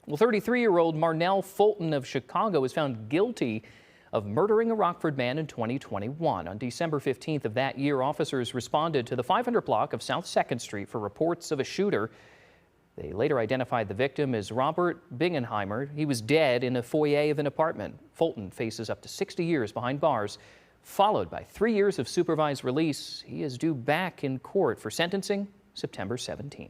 Well, 33-year-old Marnell Fulton of Chicago was found guilty of murdering a Rockford man in 2021. On December 15th of that year, officers responded to the 500 block of South 2nd Street for reports of a shooter. They later identified the victim as Robert Bingenheimer. He was dead in a foyer of an apartment. Fulton faces up to 60 years behind bars, followed by 3 years of supervised release. He is due back in court for sentencing September 17th.